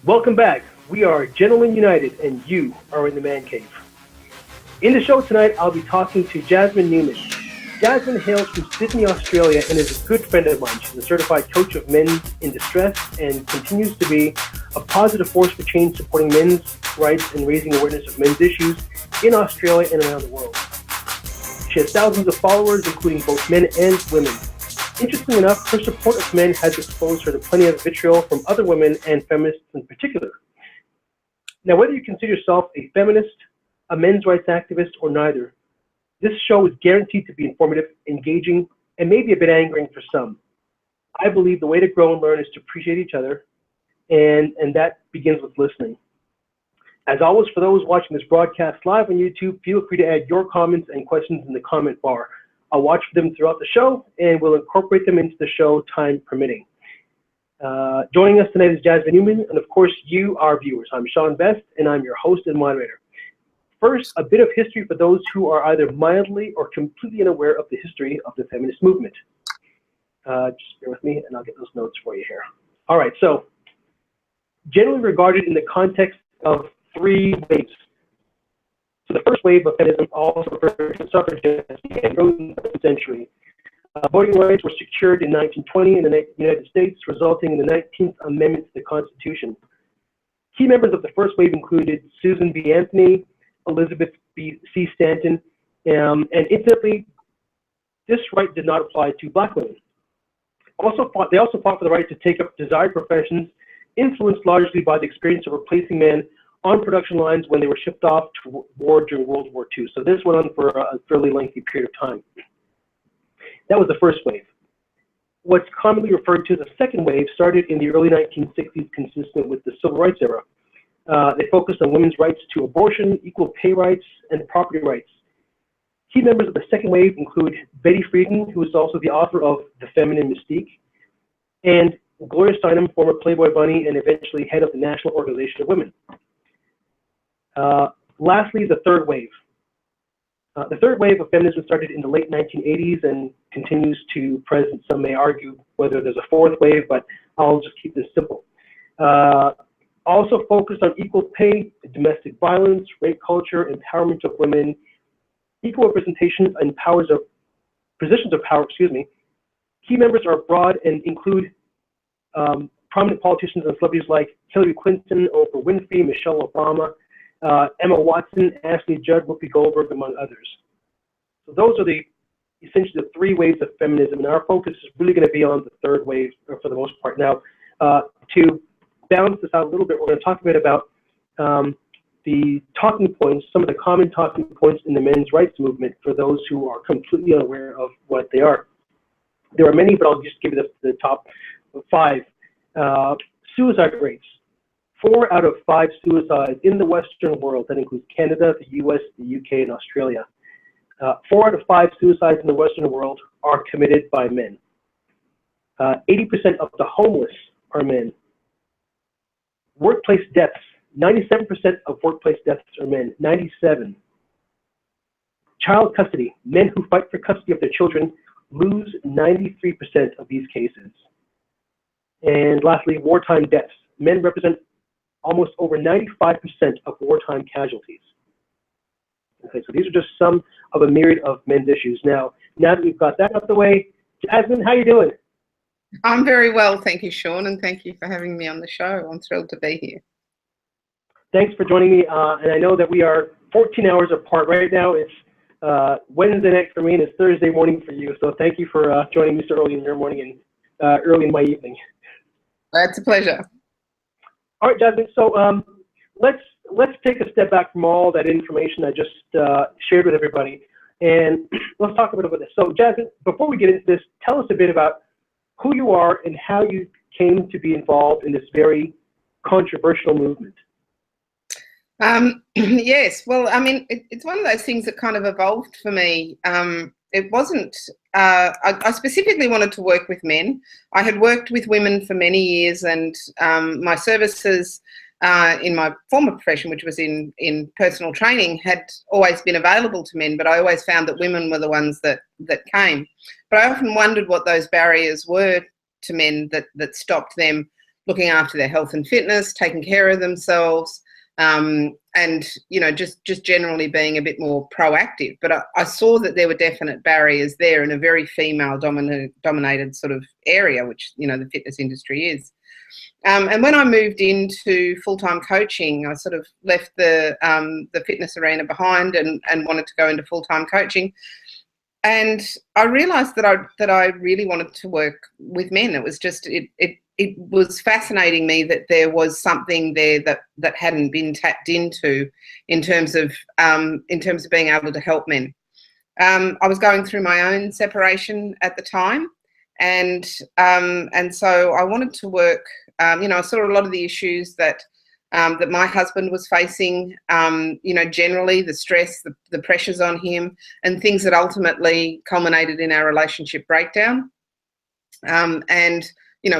Welcome back. We are Gentlemen United, and you are in the man cave. In the show tonight, I'll be talking to Jasmin Newman. Jasmine hails from Sydney, Australia, and is a good friend of mine. She's a certified coach of men in distress and continues to be a positive force for change, supporting men's rights and raising awareness of men's issues in Australia and around the world. She has thousands of followers, including both men and women. Interestingly enough, her support of men has exposed her to plenty of vitriol from other women and feminists in particular. Now, whether you consider yourself a feminist, a men's rights activist, or neither, this show is guaranteed to be informative, engaging, and maybe a bit angering for some. I believe the way to grow and learn is to appreciate each other, and that begins with listening. As always, for those watching this broadcast live on YouTube, feel free to add your comments and questions in the comment bar. I'll watch for them throughout the show, and we'll incorporate them into the show, time permitting. Joining us tonight is Jasmin Newman, and of course, you, our viewers. I'm Sean Best, and I'm your host and moderator. First, a bit of history for those who are either mildly or completely unaware of the history of the feminist movement. Just bear with me, and I'll get those notes for you here. All right, so generally regarded in the context of three waves. So the first wave of feminism, also referred to suffragists, began in the early 19th century. Voting rights were secured in 1920 in the United States, resulting in the 19th Amendment to the Constitution. Key members of the first wave included Susan B. Anthony, Elizabeth C. Stanton, and incidentally, this right did not apply to Black women. They also fought for the right to take up desired professions, influenced largely by the experience of replacing men on production lines when they were shipped off to war during World War II. So this went on for a fairly lengthy period of time. That was the first wave. What's commonly referred to as the second wave started in the early 1960s, consistent with the Civil Rights era. They focused on women's rights to abortion, equal pay rights, and property rights. Key members of the second wave include Betty Friedan, who is also the author of The Feminine Mystique, and Gloria Steinem, former Playboy bunny and eventually head of the National Organization of Women. Lastly, the third wave. The third wave of feminism started in the late 1980s and continues to present. Some may argue whether there's a fourth wave, but I'll just keep this simple. Also focused on equal pay, domestic violence, rape culture, empowerment of women, equal representation and positions of power, Key members are broad and include prominent politicians and celebrities like Hillary Clinton, Oprah Winfrey, Michelle Obama, Emma Watson, Ashley Judd, Whoopi Goldberg, among others. So those are essentially the three waves of feminism, and our focus is really going to be on the third wave for the most part. Now, to balance this out a little bit, we're going to talk a bit about the talking points, some of the common talking points in the men's rights movement for those who are completely unaware of what they are. There are many, but I'll just give you the top five. Suicide rates. 4 out of 5 suicides in the Western world, that includes Canada, the US, the UK, and Australia. 4 out of 5 suicides in the Western world are committed by men. 80% of the homeless are men. Workplace deaths, 97% of workplace deaths are men, 97. Child custody, men who fight for custody of their children lose 93% of these cases. And lastly, wartime deaths. Men represent almost over 95% of wartime casualties. Okay, so these are just some of a myriad of men's issues. Now that we've got that out of the way, Jasmine, how you doing? I'm very well, thank you, Sean, and thank you for having me on the show. I'm thrilled to be here. Thanks for joining me, and I know that we are 14 hours apart right now. It's Wednesday night for me, and it's Thursday morning for you, so thank you for joining me so early in your morning and early in my evening. It's a pleasure. All right, Jasmine, so let's take a step back from all that information I just shared with everybody, and let's talk a bit about this. So, Jasmine, before we get into this, tell us a bit about who you are and how you came to be involved in this very controversial movement. Yes, well, I mean, it's one of those things that kind of evolved for me. It wasn't, I specifically wanted to work with men. I had worked with women for many years, and my services in my former profession, which was in personal training, had always been available to men, but I always found that women were the ones that came. But I often wondered what those barriers were to men that stopped them looking after their health and fitness, taking care of themselves, and just generally being a bit more proactive. But I saw that there were definite barriers there in a very female dominated sort of area, which the fitness industry is. And when I moved into full-time coaching, I sort of left the fitness arena behind and wanted to go into full-time coaching. And I realised that I really wanted to work with men. It was just it was fascinating me that there was something there that hadn't been tapped into in terms of being able to help men. I was going through my own separation at the time, and so I wanted to work. I saw a lot of the issues that my husband was facing. Generally the stress, the pressures on him, and things that ultimately culminated in our relationship breakdown.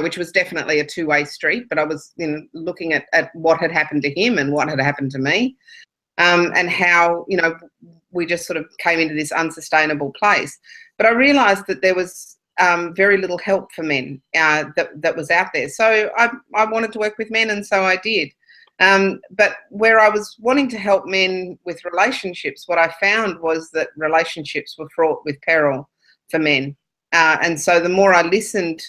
Which was definitely a two-way street, but I was looking at what had happened to him and what had happened to me, and how we just sort of came into this unsustainable place. But I realised that there was very little help for men that was out there. So I wanted to work with men, and so I did. But where I was wanting to help men with relationships, what I found was that relationships were fraught with peril for men. And so the more I listened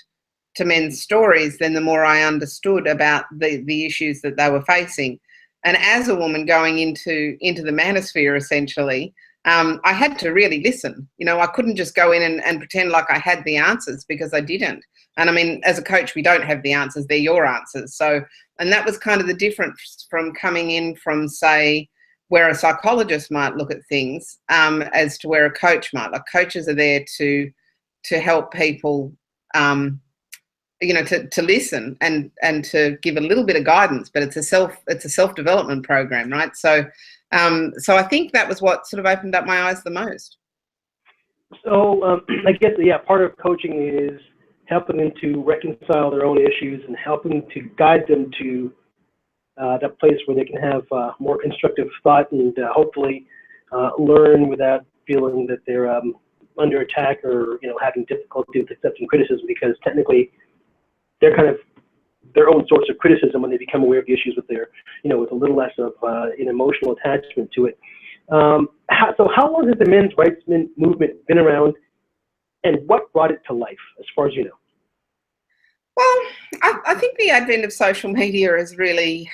to men's stories, then the more I understood about the issues that they were facing. And as a woman going into the manosphere, essentially, I had to really listen. I couldn't just go in and pretend like I had the answers, because I didn't. And I mean, as a coach, we don't have the answers, they're your answers. So, and that was kind of the difference from coming in from, say, where a psychologist might look at things, as to where a coach might. Like, coaches are there to help people, to listen and to give a little bit of guidance, but it's a self-development program, right? So I think that was what sort of opened up my eyes the most. So I guess, part of coaching is helping them to reconcile their own issues and helping to guide them to that place where they can have more constructive thought and hopefully learn without feeling that they're under attack or having difficulty with accepting criticism, because technically they're kind of their own source of criticism when they become aware of the issues with their, with a little less of an emotional attachment to it. So how long has the men's rights movement been around, and what brought it to life, as far as you know? Well, I think the advent of social media has really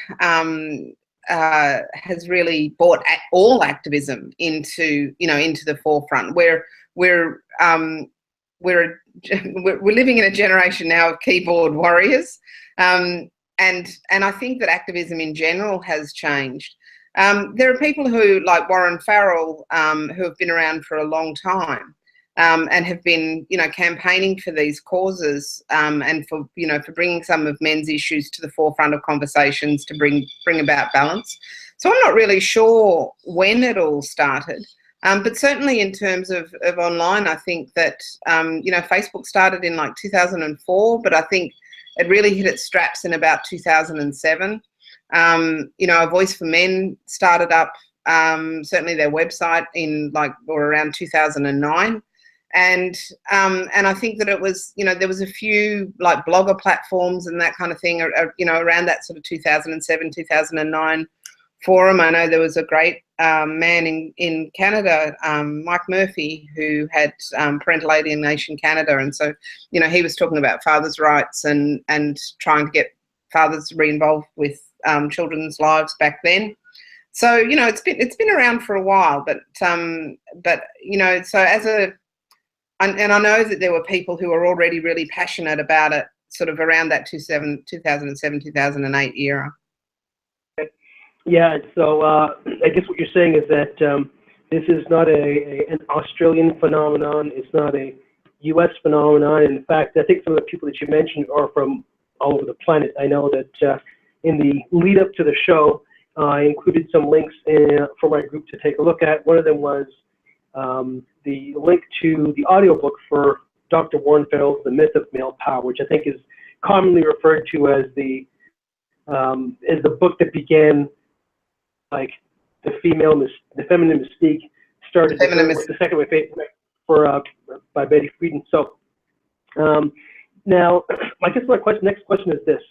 brought all activism into the forefront. We're living in a generation now of keyboard warriors, and I think that activism in general has changed. There are people who, like Warren Farrell, who have been around for a long time, and have been, campaigning for these causes, and for bringing some of men's issues to the forefront of conversations to bring about balance. So I'm not really sure when it all started. But certainly in terms of online, I think that, Facebook started in like 2004, but I think it really hit its straps in about 2007. A Voice for Men started up, certainly their website around 2009. And I think that it was, there was a few like blogger platforms and that kind of thing, around that sort of 2007, 2009 forum. I know there was a great man in Canada, Mike Murphy, who had Parental Alienation Canada, and so he was talking about fathers' rights and trying to get fathers re-involved with children's lives back then. So it's been around for a while, but so as a and I know that there were people who were already really passionate about it, sort of around that 2007, 2008 era. Yeah, so I guess what you're saying is that this is not an Australian phenomenon. It's not a U.S. phenomenon. In fact, I think some of the people that you mentioned are from all over the planet. I know that in the lead up to the show, I included some links for my group to take a look at. One of them was the link to the audiobook for Dr. Warren Farrell's The Myth of Male Power, which I think is commonly referred to as the book that began like the feminine mystique, started the second way by Betty Friedan. So now, I guess my next question is this: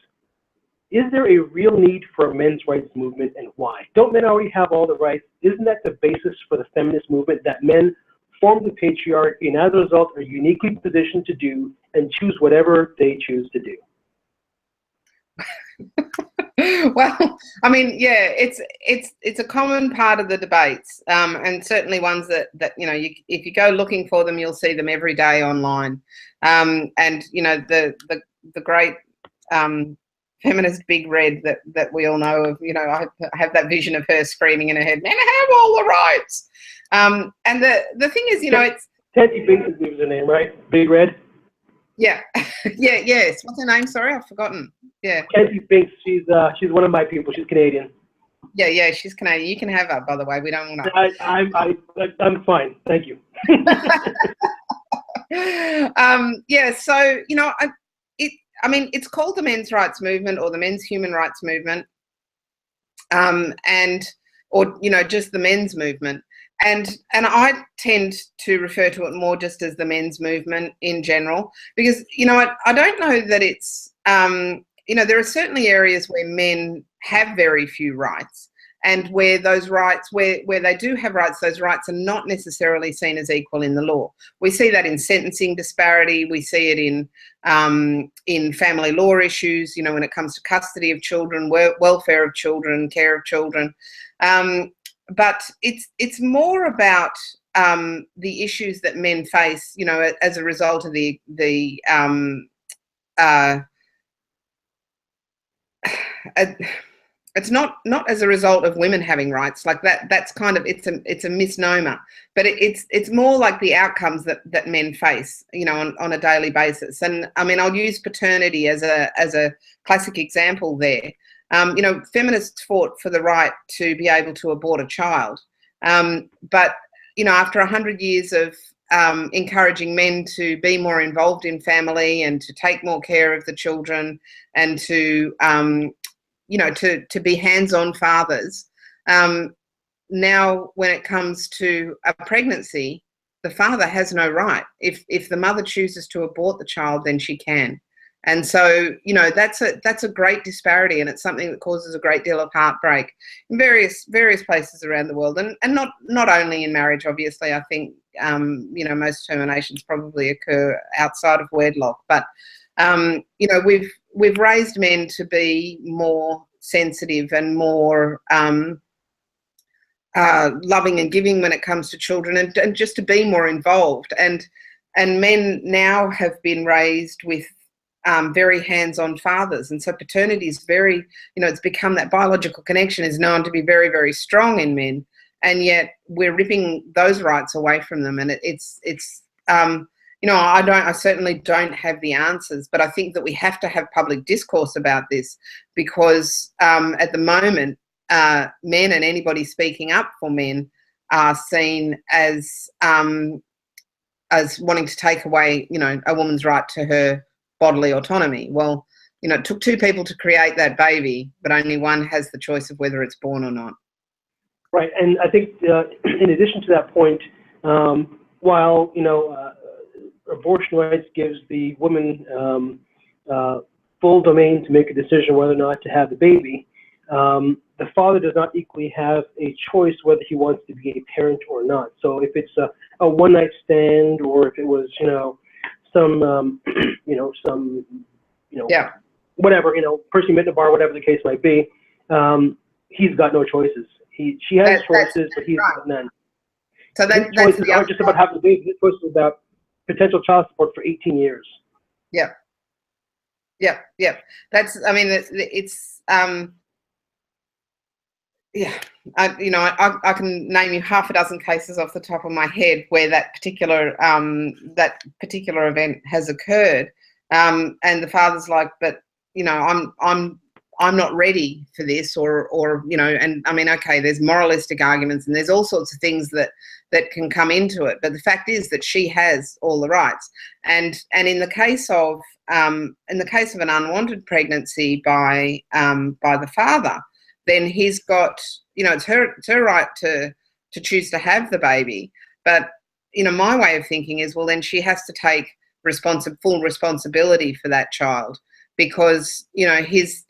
Is there a real need for a men's rights movement, and why? Don't men already have all the rights? Isn't that the basis for the feminist movement, that men form the patriarchy and as a result are uniquely positioned to do and choose whatever they choose to do? Well, I mean, yeah, it's a common part of the debates, and certainly ones that if you go looking for them, you'll see them every day online. And the great feminist Big Red that we all know of. I have that vision of her screaming in her head, "Men have all the rights." And the thing is, it's Teddy Binks is her name, right? Big Red. Yeah, yes. What's her name? Sorry, I've forgotten. Yeah. Teddy Binks. She's one of my people. She's Canadian. Yeah, she's Canadian. You can have her, by the way. We don't want to. I'm fine. Thank you. Yeah. So it's called the men's rights movement or the men's human rights movement, or just the men's movement. And I tend to refer to it more just as the men's movement in general, because, I don't know that it's, there are certainly areas where men have very few rights, and where those rights, where they do have rights, those rights are not necessarily seen as equal in the law. We see that in sentencing disparity. We see it in family law issues, when it comes to custody of children, welfare of children, care of children. But it's more about the issues that men face, as a result of it's not as a result of women having rights like that. That's kind of, it's a misnomer, but it's more like the outcomes that men face, on a daily basis. And I mean, I'll use paternity as a classic example there. Feminists fought for the right to be able to abort a child. But, after 100 years of encouraging men to be more involved in family and to take more care of the children and to be hands-on fathers, now when it comes to a pregnancy, the father has no right. If the mother chooses to abort the child, then she can. And so, that's a great disparity, and it's something that causes a great deal of heartbreak in various places around the world, and not only in marriage. Obviously, I think most terminations probably occur outside of wedlock, but we've raised men to be more sensitive and more loving and giving when it comes to children, and just to be more involved. And men now have been raised with very hands-on fathers, and so paternity is very, it's become, that biological connection is known to be very, very strong in men, and yet we're ripping those rights away from them. And I certainly don't have the answers, but I think that we have to have public discourse about this, because at the moment, men and anybody speaking up for men are seen as wanting to take away, a woman's right to her bodily autonomy. Well, it took two people to create that baby, but only one has the choice of whether it's born or not. Right, and I think in addition to that point, while abortion rights gives the woman full domain to make a decision whether or not to have the baby, the father does not equally have a choice whether he wants to be a parent or not. So if it's a one-night stand, or if it was whatever, person met in a bar, whatever the case might be, he's got no choices. She has choices, but he's got none. So his choices aren't just about having a baby. His choices about potential child support for 18 years. Yeah. That's, I mean, it's I can name you half a dozen cases off the top of my head where that particular event has occurred, and the father's like, but I'm not ready for this, or and I mean, okay, there's moralistic arguments and there's all sorts of things that can come into it, but the fact is that she has all the rights, and in the case of an unwanted pregnancy by the father, then he's got, it's her right to choose to have the baby. But, my way of thinking is, well, then she has to take full responsibility for that child, because, you know, he's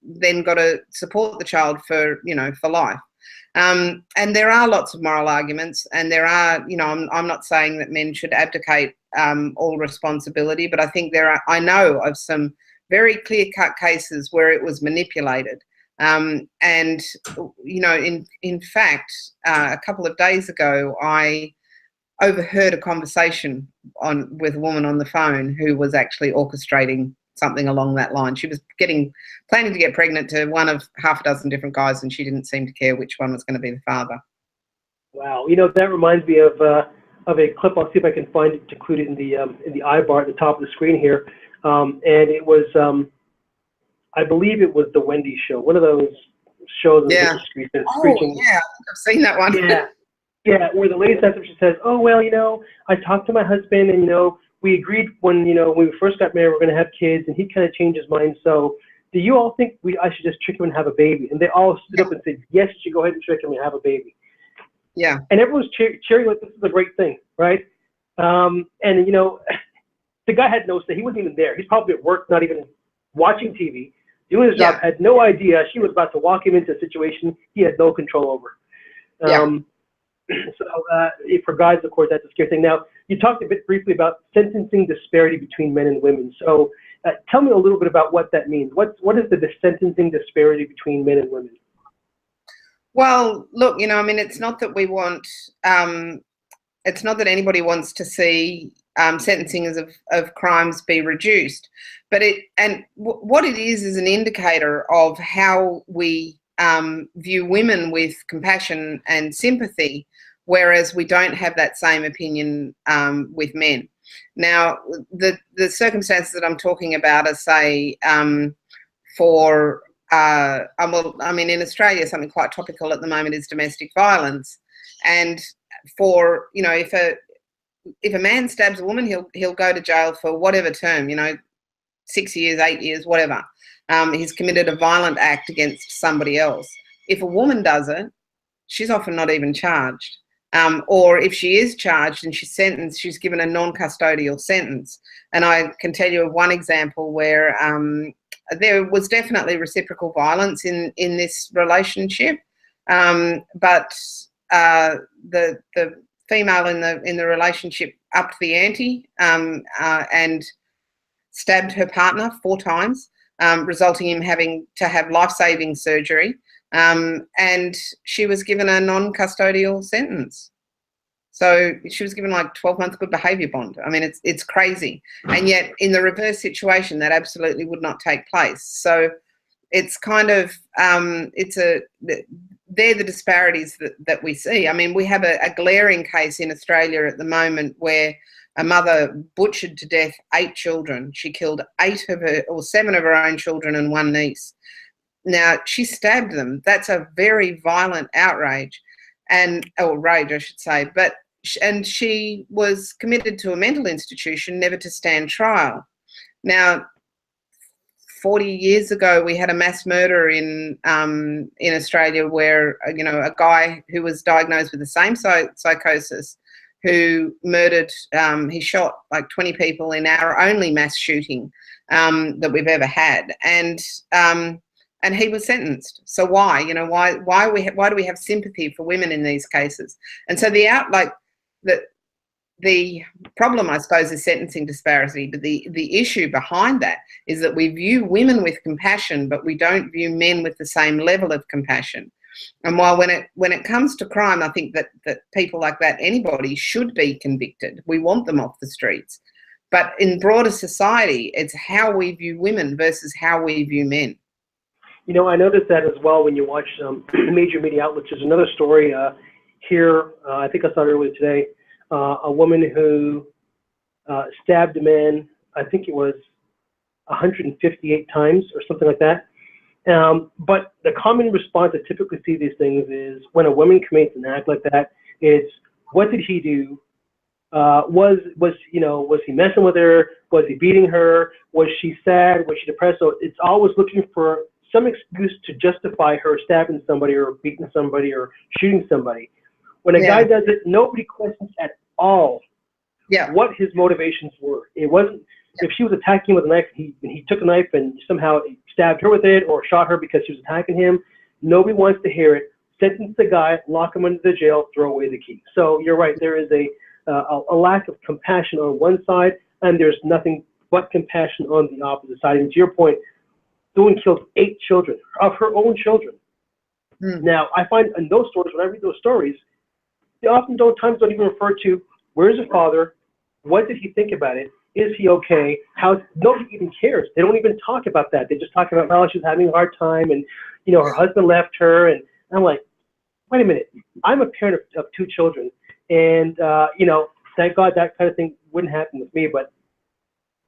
then got to support the child for, you know, for life. And there are lots of moral arguments, and there are, you know, I'm not saying that men should abdicate all responsibility, but I think I know of some very clear-cut cases where it was manipulated. And, you know, in fact, a couple of days ago, I overheard a conversation with a woman on the phone who was actually orchestrating something along that line. She was planning to get pregnant to one of half a dozen different guys, and she didn't seem to care which one was going to be the father. Wow, you know, that reminds me of a clip. I'll see if I can find it to include it in the iBar at the top of the screen here. And it was, I believe it was the Wendy Show, one of those shows. Yeah. Screeching. Yeah, I've seen that one. Yeah, where the lady says, she says, "Oh well, you know, I talked to my husband, and you know, we agreed when we first got married, we're going to have kids, and he kind of changed his mind. So, do you all think I should just trick him and have a baby?" And they all stood up and said, "Yes, you should go ahead and trick him and have a baby." Yeah. And everyone's cheering like this is a great thing, right? And you know, the guy had no say. He wasn't even there. He's probably at work, not even watching TV, doing his job. Had no idea she was about to walk him into a situation he had no control over. So for guys, of course, that's a scary thing. Now, you talked a bit briefly about sentencing disparity between men and women. So tell me a little bit about what that means. What is the sentencing disparity between men and women? Well, look, you know, I mean, it's not that we want, it's not that anybody wants to see sentencing of crimes be reduced, but what it is an indicator of how we view women with compassion and sympathy, whereas we don't have that same opinion with men. Now, the circumstances that I'm talking about are, say, well, I mean, in Australia, something quite topical at the moment is domestic violence, and for, you know, if a man stabs a woman, he'll go to jail for whatever term, you know, 6 years, 8 years, whatever. He's committed a violent act against somebody else. If a woman does it, she's often not even charged. Or if she is charged and she's sentenced, she's given a non-custodial sentence. And I can tell you of one example where there was definitely reciprocal violence in this relationship, but the female in the relationship upped the ante and stabbed her partner 4 times, resulting in having to have life-saving surgery, and she was given a non-custodial sentence. So she was given like 12 months good behaviour bond. I mean, it's crazy. And yet in the reverse situation, that absolutely would not take place. So it's kind of, they're the disparities that we see. I mean, we have a glaring case in Australia at the moment where a mother butchered to death 8 children. She killed 7 of her own children and 1 niece. Now, she stabbed them. That's a very violent outrage, rage, I should say. And she was committed to a mental institution, never to stand trial. Now, 40 years ago, we had a mass murder in Australia where, you know, a guy who was diagnosed with the same psychosis, who murdered, he shot like 20 people in our only mass shooting that we've ever had. And he was sentenced. So why? You know, why do we have sympathy for women in these cases? And so the problem, I suppose, is sentencing disparity. But the issue behind that is that we view women with compassion, but we don't view men with the same level of compassion. And while when it comes to crime, I think that people like that, anybody, should be convicted. We want them off the streets. But in broader society, it's how we view women versus how we view men. You know, I noticed that as well when you watch major media outlets. There's another story here, I think I saw it earlier today, a woman who stabbed a man, I think it was 158 times or something like that. But the common response I typically see these things is when a woman commits an act like that, it's, what did he do? Was he messing with her? Was he beating her? Was she sad? Was she depressed? So it's always looking for some excuse to justify her stabbing somebody or beating somebody or shooting somebody. When a guy does it, nobody questions at all what his motivations were. It wasn't, if she was attacking him with a knife, and he took a knife and somehow stabbed her with it or shot her because she was attacking him, nobody wants to hear it. Sentence the guy, lock him into the jail, throw away the key. So you're right. There is a lack of compassion on one side, and there's nothing but compassion on the opposite side. And to your point, the woman killed 8 children of her own children. Now, I find in those stories, when I read those stories, they often don't even refer to where's the father, what did he think about it, is he okay, nobody even cares. They don't even talk about that. They just talk about how she's having a hard time and, her husband left her. And I'm like, wait a minute, I'm a parent of 2 children. And, thank God that kind of thing wouldn't happen with me. But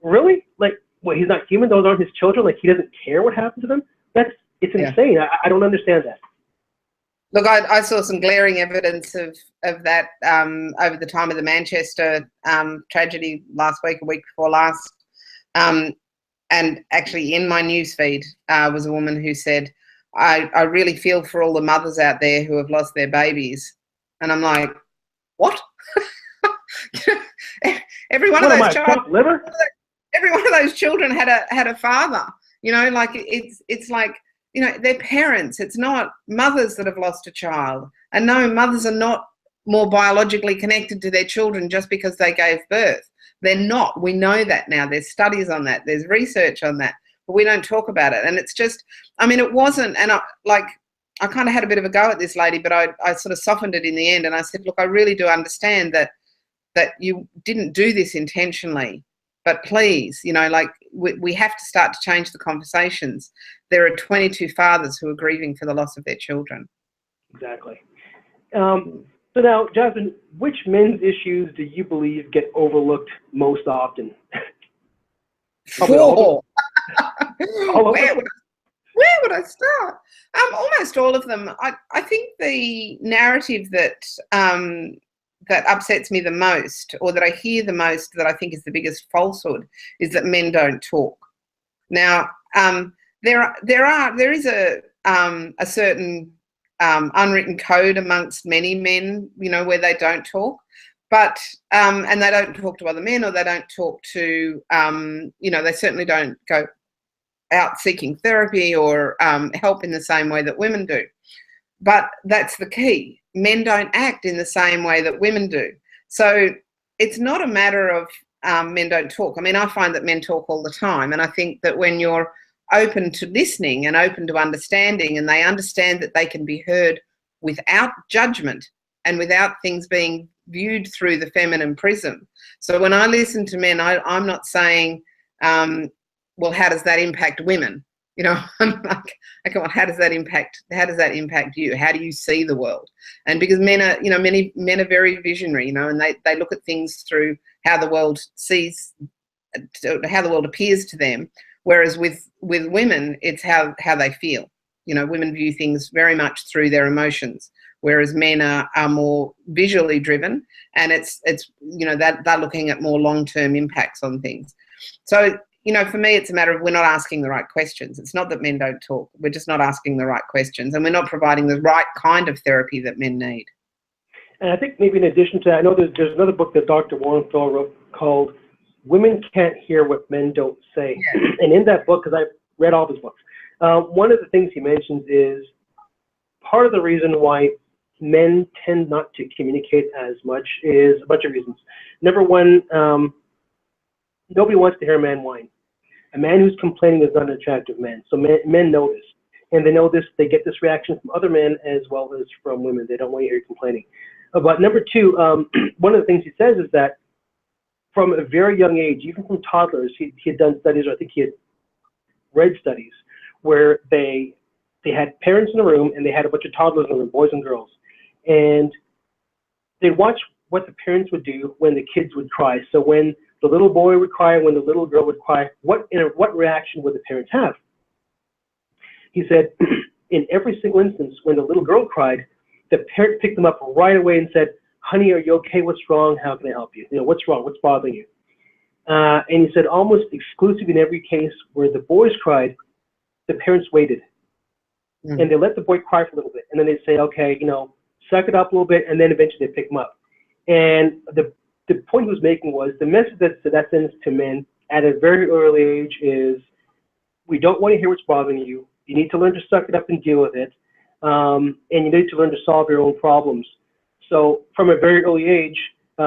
really? Like, what, he's not human? Those aren't his children? Like, he doesn't care what happens to them? It's insane. I don't understand that. Look, I saw some glaring evidence of that over the time of the Manchester tragedy last week, a week before last. And actually in my newsfeed was a woman who said, I really feel for all the mothers out there who have lost their babies. And I'm like, what? Every one of those children had a father. Like it's like, they're parents. It's not mothers that have lost a child. And no, mothers are not more biologically connected to their children just because they gave birth. They're not. We know that now. There's studies on that. There's research on that. But we don't talk about it. And it's just, it wasn't, and I kind of had a bit of a go at this lady, but I sort of softened it in the end. And I said, look, I really do understand that you didn't do this intentionally. But please, we have to start to change the conversations. There are 22 fathers who are grieving for the loss of their children. Exactly. So now, Jasmine, which men's issues do you believe get overlooked most often? 4. Where would I start? Almost all of them. I think the narrative that upsets me the most, or that I hear the most, that I think is the biggest falsehood, is that men don't talk. Now, there is a certain unwritten code amongst many men, where they don't talk, but and they don't talk to other men, or they don't talk to, they certainly don't go out seeking therapy or help in the same way that women do. But that's the key. Men don't act in the same way that women do. So it's not a matter of men don't talk. I find that men talk all the time. And I think that when you're open to listening and open to understanding, and they understand that they can be heard without judgment and without things being viewed through the feminine prism. So when I listen to men, I'm not saying, well, how does that impact women? I'm like, okay, well, how does that impact you? How do you see the world? And because men are, many men are very visionary, and they look at things through how the world appears to them. Whereas with women, it's how they feel. Women view things very much through their emotions, whereas men are more visually driven, and it's that they're looking at more long-term impacts on things. So, for me, it's a matter of we're not asking the right questions. It's not that men don't talk. We're just not asking the right questions, and we're not providing the right kind of therapy that men need. And I think maybe in addition to that, I know there's another book that Dr. Warren wrote called Women Can't Hear What Men Don't Say. Yeah. And in that book, because I've read all his books, one of the things he mentions is part of the reason why men tend not to communicate as much is a bunch of reasons. Number one, nobody wants to hear a man whine. A man who's complaining is not an attractive man. So men know this. And they know this, they get this reaction from other men as well as from women. They don't want to hear you complaining. But number two, one of the things he says is that from a very young age, even from toddlers, he had done studies, or I think he had read studies, where they had parents in the room and they had a bunch of toddlers in the room, boys and girls. And they'd watch what the parents would do when the kids would cry. So when the little boy would cry, when the little girl would cry, what reaction would the parents have? He said, in every single instance, when the little girl cried, the parent picked them up right away and said, honey, are you okay? What's wrong? How can I help you? What's wrong? What's bothering you? And he said almost exclusively in every case where the boys cried, the parents waited. And they let the boy cry for a little bit. And then they'd say, okay, suck it up a little bit. And then eventually they'd pick him up. And the point he was making was the message that sends to men at a very early age is we don't want to hear what's bothering you. You need to learn to suck it up and deal with it. And you need to learn to solve your own problems. So from a very early age,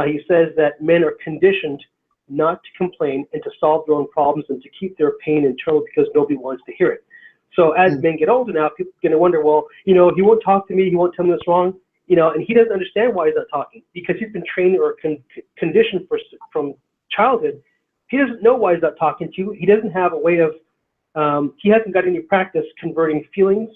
he says that men are conditioned not to complain and to solve their own problems and to keep their pain internal because nobody wants to hear it. So as men get older now, people are going to wonder, well, he won't talk to me, he won't tell me what's wrong, and he doesn't understand why he's not talking because he's been trained or conditioned from childhood. He doesn't know why he's not talking to you. He doesn't have a way of, he hasn't got any practice converting feelings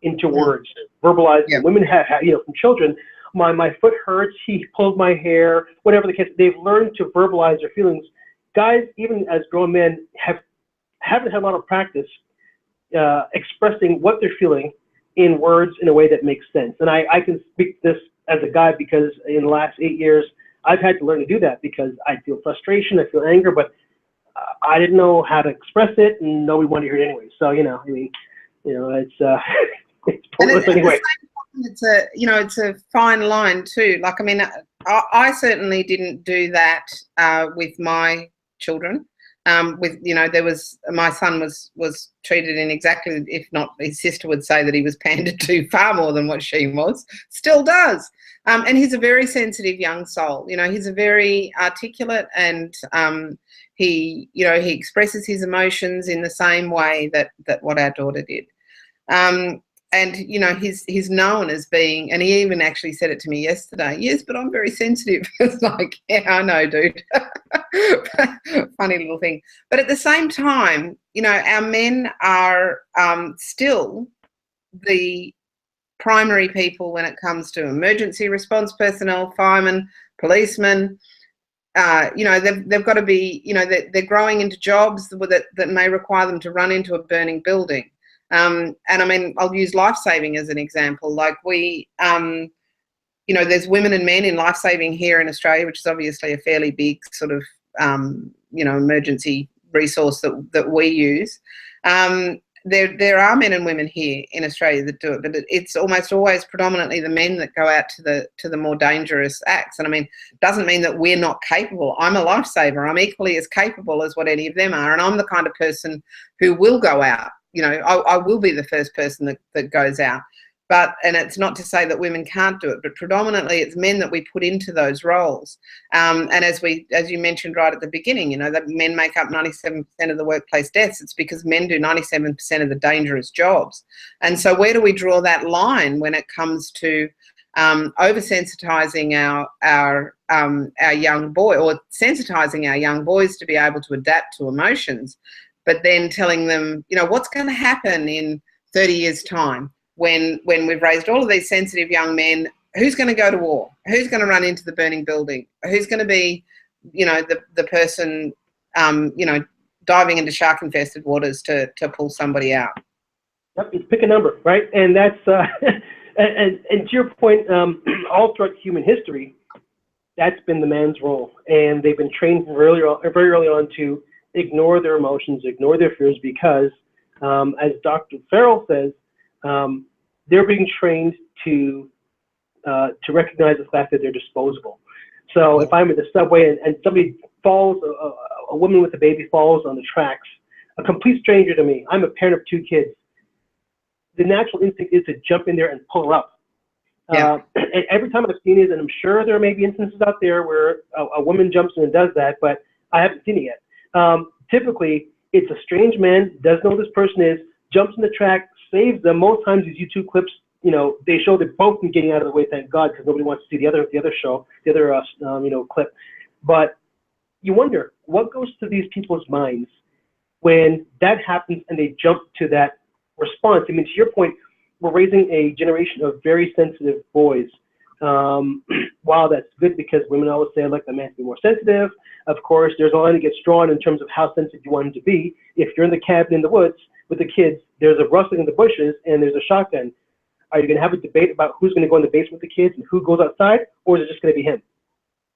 into words, verbalizing. Yeah. Women have, from children, my foot hurts, he pulled my hair, whatever the case, they've learned to verbalize their feelings. Guys, even as grown men, haven't had a lot of practice expressing what they're feeling in words in a way that makes sense. And I can speak this as a guy because in the last 8 years, I've had to learn to do that because I feel frustration, I feel anger, but I didn't know how to express it and nobody wanted to hear it anyway. So, it's it's pointless anyway. It's a fine line too. Like, I mean, I certainly didn't do that with my children. There was, my son was treated in exactly, if not, his sister would say that he was pandered to far more than what she was, still does. And he's a very sensitive young soul. He's a very articulate and he expresses his emotions in the same way that what our daughter did. And he's known as being, and he even actually said it to me yesterday, yes, but I'm very sensitive. It's like, yeah, I know, dude. Funny little thing. But at the same time, our men are still the primary people when it comes to emergency response personnel, firemen, policemen. They've got to be, they're growing into jobs that may require them to run into a burning building. And I mean, I'll use life-saving as an example. Like there's women and men in life-saving here in Australia, which is obviously a fairly big sort of, emergency resource that we use. There are men and women here in Australia that do it, but it's almost always predominantly the men that go out to the more dangerous acts. And I mean, it doesn't mean that we're not capable. I'm a lifesaver. I'm equally as capable as what any of them are. And I'm the kind of person who will go out. I will be the first person that goes out. And it's not to say that women can't do it, but predominantly it's men that we put into those roles. And as you mentioned right at the beginning, that men make up 97% of the workplace deaths. It's because men do 97% of the dangerous jobs. And so where do we draw that line when it comes to oversensitizing our young boy, or sensitizing our young boys to be able to adapt to emotions, but then telling them, what's going to happen in 30 years' time when we've raised all of these sensitive young men? Who's going to go to war? Who's going to run into the burning building? Who's going to be, the person, diving into shark-infested waters to pull somebody out? Yep, you pick a number, right? And that's, and to your point, all throughout human history, that's been the man's role. And they've been trained very early on to ignore their emotions, ignore their fears, because as Dr. Farrell says, they're being trained to recognize the fact that they're disposable. So if I'm at the subway and somebody falls, a woman with a baby falls on the tracks, a complete stranger to me, I'm a parent of 2 kids, the natural instinct is to jump in there and pull her up. Yeah. And every time I've seen it, and I'm sure there may be instances out there where a woman jumps in and does that, but I haven't seen it yet. Typically, it's a strange man, doesn't know who this person is, jumps in the track, saves them. Most times these YouTube clips, they show they're both getting out of the way, thank God, because nobody wants to see the other clip. But you wonder what goes through these people's minds when that happens and they jump to that response. I mean, to your point, we're raising a generation of very sensitive boys. While that's good because women always say, I'd like the man to be more sensitive. Of course, there's a line that gets drawn in terms of how sensitive you want him to be. If you're in the cabin in the woods with the kids, there's a rustling in the bushes and there's a shotgun. Are you going to have a debate about who's going to go in the basement with the kids and who goes outside, or is it just going to be him?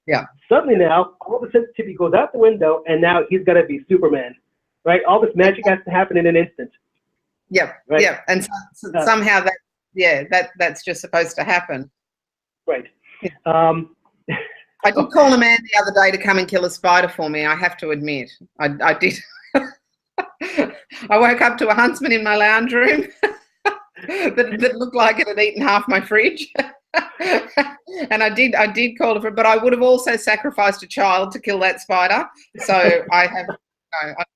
Yeah. Suddenly now, all the sensitivity goes out the window, and now he's got to be Superman, right? All this magic has to happen in an instant. Yep. Right? Yeah. And somehow that's just supposed to happen. Right. I did call a man the other day to come and kill a spider for me, I have to admit. I did. I woke up to a huntsman in my lounge room that looked like it had eaten half my fridge. And I did call for it, but I would have also sacrificed a child to kill that spider. So I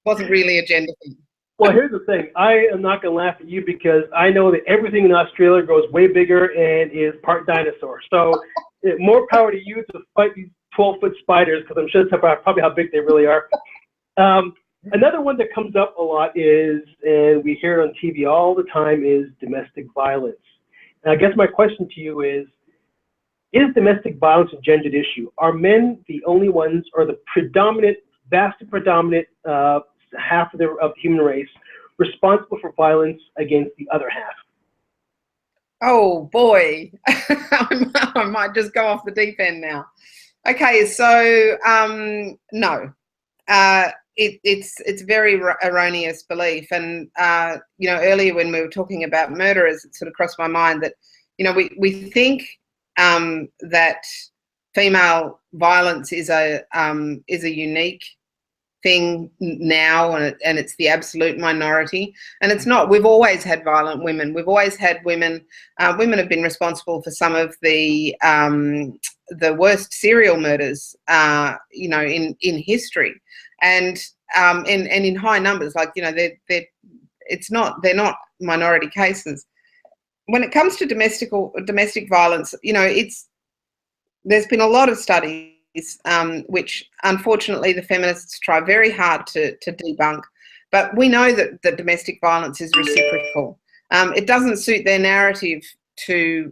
wasn't really a gender thing. Well, here's the thing. I am not going to laugh at you because I know that everything in Australia grows way bigger and is part dinosaur. So more power to you to fight these 12-foot spiders, because I'm sure that's probably how big they really are. Another one that comes up a lot is, and we hear it on TV all the time, is domestic violence. And I guess my question to you is domestic violence a gendered issue? Are men the only ones, or the vastly predominant half of the human race responsible for violence against the other half? Oh boy, I might just go off the deep end now. Okay, so no, it's very erroneous belief, and you know, earlier when we were talking about murderers, it sort of crossed my mind that, you know, we think that female violence is a unique thing now, and it's the absolute minority, and it's not. We've always had violent women. We've always had women. Women have been responsible for some of the worst serial murders, you know, in history, and in high numbers. Like, you know, they're not minority cases. When it comes to domestic violence, you know, there's been a lot of studies which unfortunately the feminists try very hard to debunk, but we know that domestic violence is reciprocal. It doesn't suit their narrative to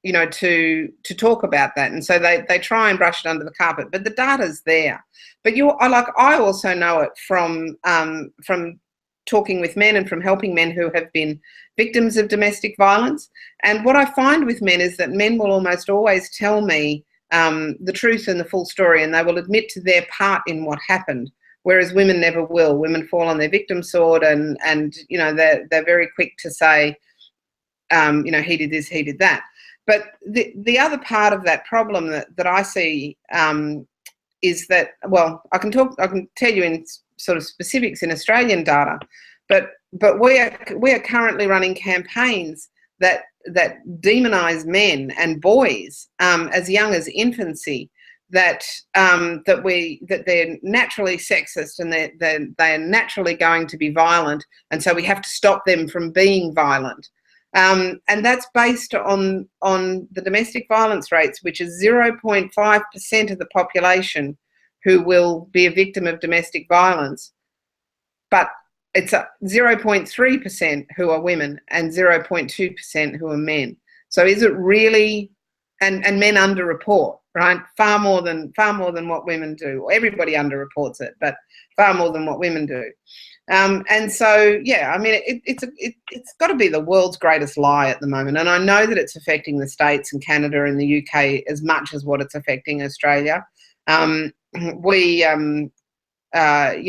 you know, to talk about that, and so they try and brush it under the carpet, but the data's there. But I also know it from talking with men and from helping men who have been victims of domestic violence. And what I find with men is that men will almost always tell me the truth and the full story, and they will admit to their part in what happened, whereas women never will. Women fall on their victim sword, and you know, they're very quick to say, you know, he did this, he did that. But the other part of that problem that I see is that, well, I can tell you in sort of specifics in Australian data, but we are currently running campaigns that demonise men and boys as young as infancy, that they're naturally sexist, and they're naturally going to be violent, and so we have to stop them from being violent. And that's based on the domestic violence rates, which is 0.5% of the population who will be a victim of domestic violence, but it's 0.3% who are women and 0.2% who are men. So is it really, and men underreport, right? Far more than what women do. Everybody underreports it, but far more than what women do. And so, yeah, I mean, it's got to be the world's greatest lie at the moment. And I know that it's affecting the States and Canada and the UK as much as what it's affecting Australia. You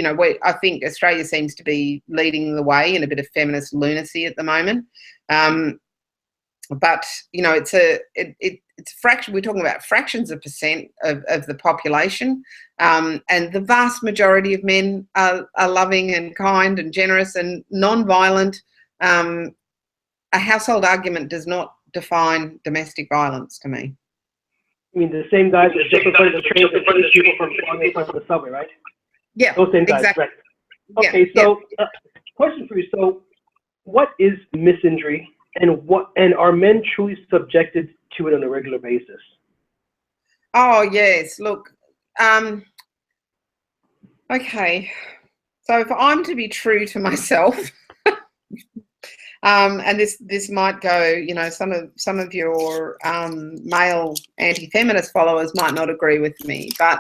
know, I think Australia seems to be leading the way in a bit of feminist lunacy at the moment. But you know, it's a fraction. We're talking about fractions of percent of the population, and the vast majority of men are loving and kind and generous and non-violent. A household argument does not define domestic violence to me. I mean, the same guys that jump in front of the train that chase people from in front of the subway, right? Yeah, those same guys, exactly. Right? Okay, so question for you. So, what is misandry, and are men truly subjected to it on a regular basis? Oh yes, look. Okay, so if I'm to be true to myself, and this might go, you know, some of your male anti-feminist followers might not agree with me, but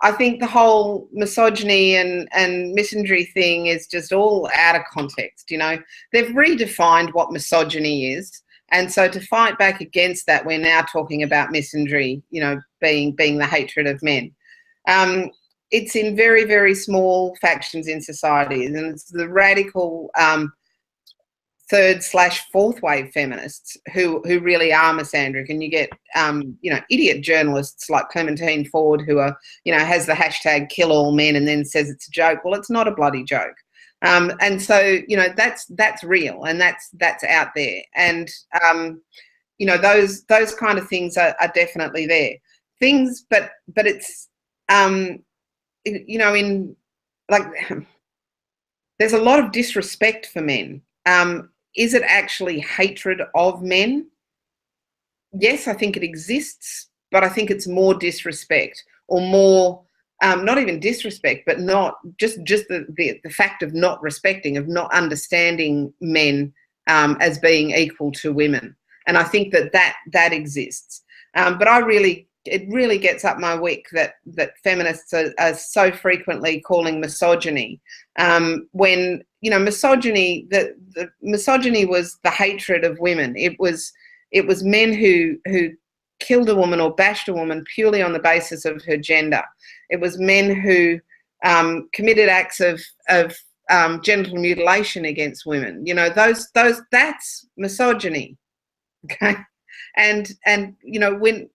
I think the whole misogyny and misandry thing is just all out of context. You know, they've redefined what misogyny is, and so to fight back against that, we're now talking about misandry, you know, being the hatred of men. It's in very, very small factions in society, and it's the radical third/fourth wave feminists who really are misandric, and you get idiot journalists like Clementine Ford who are has the hashtag #killallmen and then says it's a joke. Well, it's not a bloody joke. And so that's real, and that's out there, and those kind of things are definitely there. Things, but it's in like there's a lot of disrespect for men. Is it actually hatred of men? Yes, I think it exists, but I think it's more disrespect, or more, not even disrespect, but not just the fact of not respecting, of not understanding men as being equal to women. And I think that exists. But it really gets up my wick that feminists are so frequently calling misogyny, when misogyny, the misogyny was the hatred of women. It was men who killed a woman or bashed a woman purely on the basis of her gender. It was men who committed acts of genital mutilation against women. That's misogyny. Okay, and when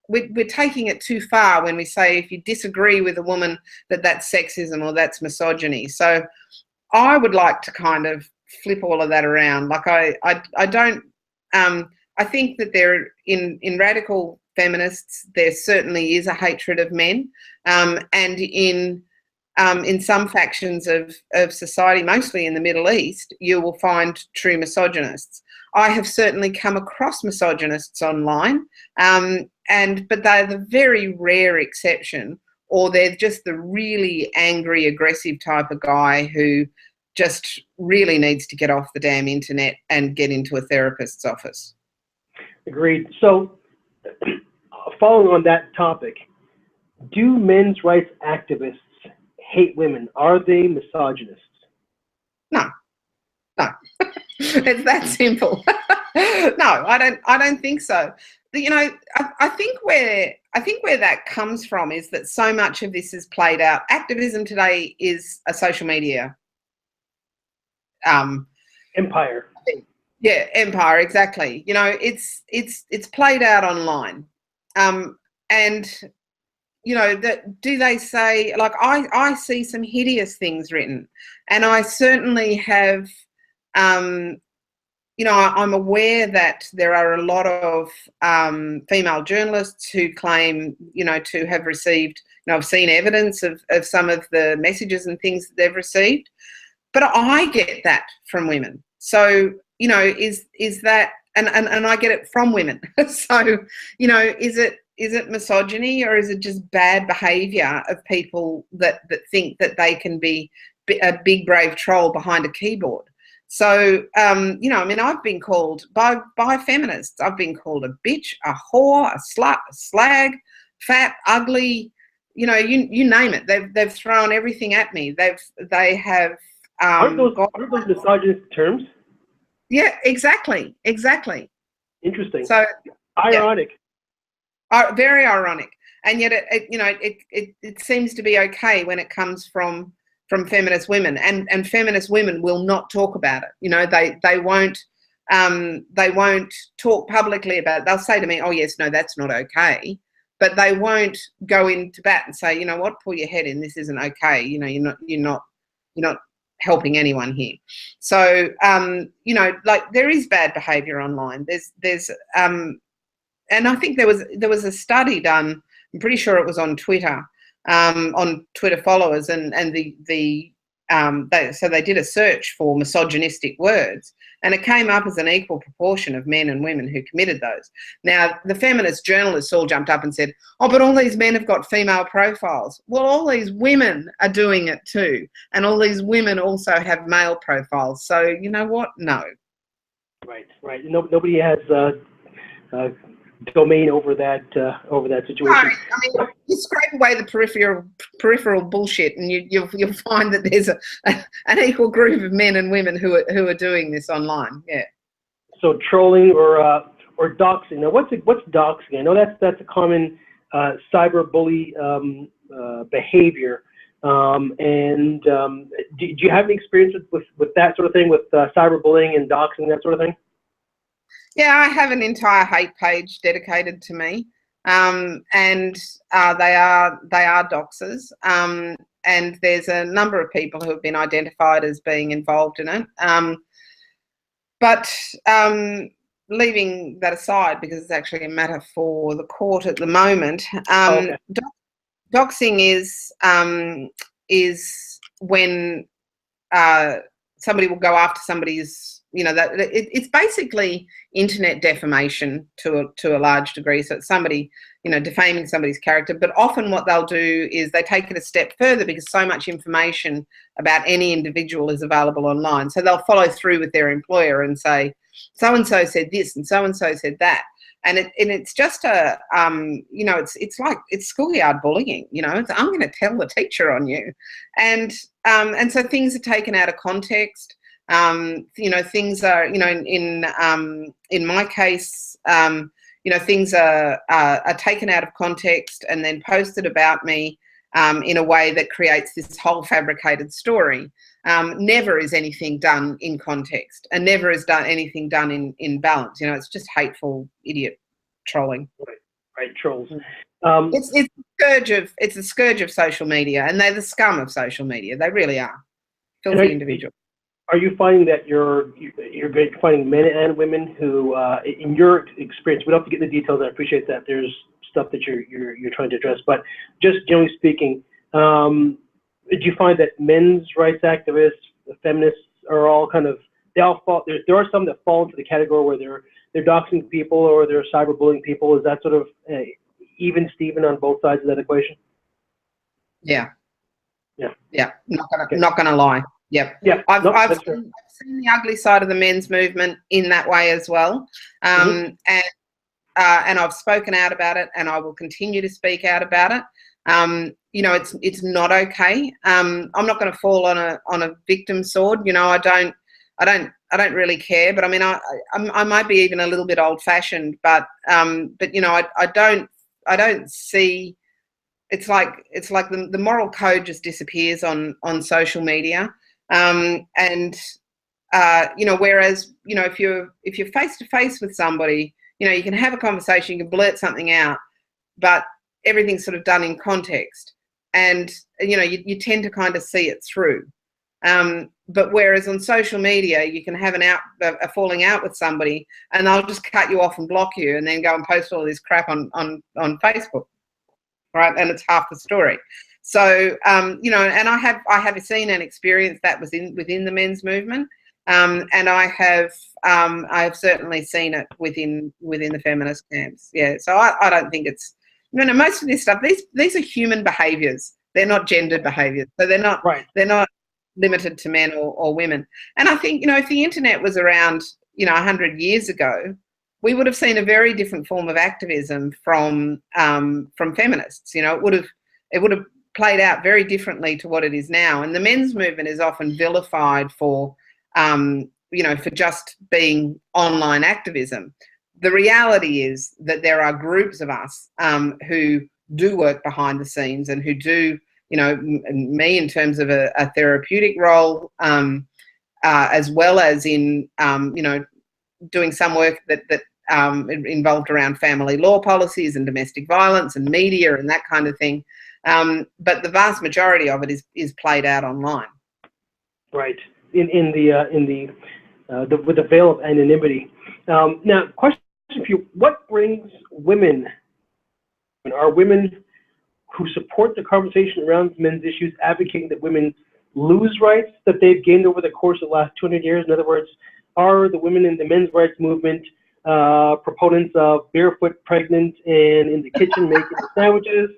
we're taking it too far when we say if you disagree with a woman that's sexism or that's misogyny. So I would like to kind of flip all of that around. Like I don't I think that there in radical feminists there certainly is a hatred of men, and in some factions of society, mostly in the Middle East, you will find true misogynists. I have certainly come across misogynists online, but they're the very rare exception, or they're just the really angry, aggressive type of guy who just really needs to get off the damn internet and get into a therapist's office. Agreed. So, following on that topic, do men's rights activists hate women? Are they misogynists? No. It's that simple. No, I don't think so. I think where that comes from is that so much of this is played out. Activism today is a social media empire. Yeah, empire, exactly. It's played out online, and do they say, like, I see some hideous things written, and I certainly have. I'm aware that there are a lot of female journalists who claim, to have received, I've seen evidence of some of the messages and things that they've received, but I get that from women. So, is that, and I get it from women. So, is it misogyny, or is it just bad behaviour of people that think that they can be a big brave troll behind a keyboard? So, I've been called by feminists, I've been called a bitch, a whore, a slut, a slag, fat, ugly, you name it. They've thrown everything at me. They have. Aren't those misogynist terms? Yeah, exactly. Interesting. So ironic. Yeah. Very ironic, and yet it seems to be okay when it comes from feminist women, and feminist women will not talk about it. They won't talk publicly about it. They'll say to me, "Oh yes, no, that's not okay," but they won't go into bat and say, "You know what? Pull your head in. This isn't okay. You're not helping anyone here." So like, there is bad behaviour online. There's and I think there was a study done. I'm pretty sure it was on Twitter. On Twitter followers, and they did a search for misogynistic words, and it came up as an equal proportion of men and women who committed those. Now, the feminist journalists all jumped up and said, "Oh, but all these men have got female profiles." Well, all these women are doing it too, and all these women also have male profiles. So, you know what? No. Right. Nobody has domain over that situation. Right. I mean, you scrape away the peripheral bullshit, and you'll find that there's an equal group of men and women who are doing this online. Yeah. So trolling or doxing. Now, what's doxing? I know that's a common cyber bully behavior. Do you have any experience with that sort of thing, with cyberbullying and doxing, that sort of thing? Yeah, I have an entire hate page dedicated to me, and they are doxers, and there's a number of people who have been identified as being involved in it. But leaving that aside, because it's actually a matter for the court at the moment, Okay. doxing is when somebody will go after somebody's, that it's basically internet defamation to a large degree. So it's somebody, defaming somebody's character. But often what they'll do is they take it a step further, because so much information about any individual is available online. So they'll follow through with their employer and say, so-and-so said this and so-and-so said that. And it's just it's schoolyard bullying. I'm going to tell the teacher on you, and so things are taken out of context. Things are, in my case, things are taken out of context and then posted about me in a way that creates this whole fabricated story. Never is anything done in context, and never is anything done in balance. It's just hateful idiot trolling. Right, trolls. It's a scourge of social media, and they're the scum of social media. They really are. Filthy individuals. Are you finding that you're finding men and women who, in your experience, we don't have to get into the details. I appreciate that. There's stuff that you're trying to address, but just generally speaking, do you find that men's rights activists, the feminists, are all they all fall? There are some that fall into the category where they're doxing people or they're cyberbullying people. Is that sort of even Steven on both sides of that equation? Yeah. Yeah. Not gonna lie. Yep. Yeah. I've seen the ugly side of the men's movement in that way as well. And I've spoken out about it, and I will continue to speak out about it. It's not okay. I'm not going to fall on a victim sword. I don't really care. But I mean, I might be even a little bit old fashioned, but I don't see. It's like the moral code just disappears on social media. Whereas, if you're face to face with somebody, you can have a conversation, you can blurt something out, but everything's sort of done in context, and you tend to kind of see it through. But whereas on social media, you can have a falling out with somebody, and they'll just cut you off and block you, and then go and post all this crap on Facebook, right? And it's half the story. So and I have seen and experienced that within the men's movement, and I have certainly seen it within the feminist camps. Yeah. So I don't think it's most of this stuff. These are human behaviours. They're not gendered behaviours. So they're not right. They're not limited to men or women. And I think if the internet was around 100 years ago, we would have seen a very different form of activism from feminists. It would have played out very differently to what it is now. And the men's movement is often vilified for just being online activism. The reality is that there are groups of us who do work behind the scenes, and who do, me in terms of a therapeutic role, as well as in, doing some work that involved around family law policies and domestic violence and media and that kind of thing. But the vast majority of it is played out online. Right. With the veil of anonymity. Now, question for you: what brings women? Are women who support the conversation around men's issues advocating that women lose rights that they've gained over the course of the last 200 years? In other words, are the women in the men's rights movement proponents of barefoot, pregnant, and in the kitchen making sandwiches?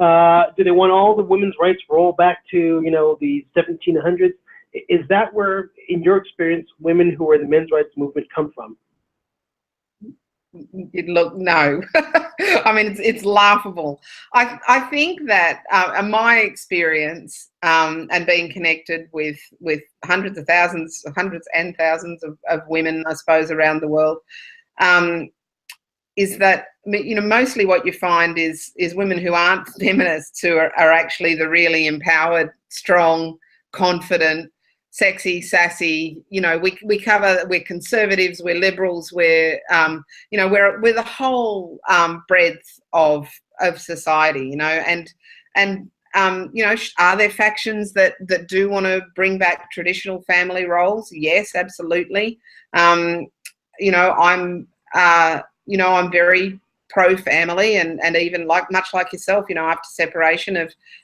Do they want all the women's rights roll back to the 1700s? Is that where, in your experience, women who are in the men's rights movement come from? Look, no. I mean, it's laughable. I think that in my experience, and being connected with hundreds and thousands of women, I suppose, around the world, that, you know, mostly what you find is women who aren't feminists who are actually the really empowered, strong, confident, sexy, sassy. You know, we're conservatives, we're liberals, we're you know, we're the whole breadth of society. You know, and you know, are there factions that do want to bring back traditional family roles? Yes, absolutely. You know, I'm very pro-family, and even much like yourself, you know, after separation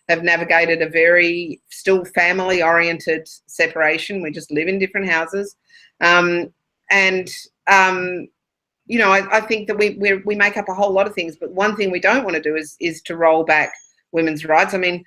have navigated a very still family-oriented separation. We just live in different houses, and you know, I think that we make up a whole lot of things, but one thing we don't want to do is to roll back women's rights. I mean,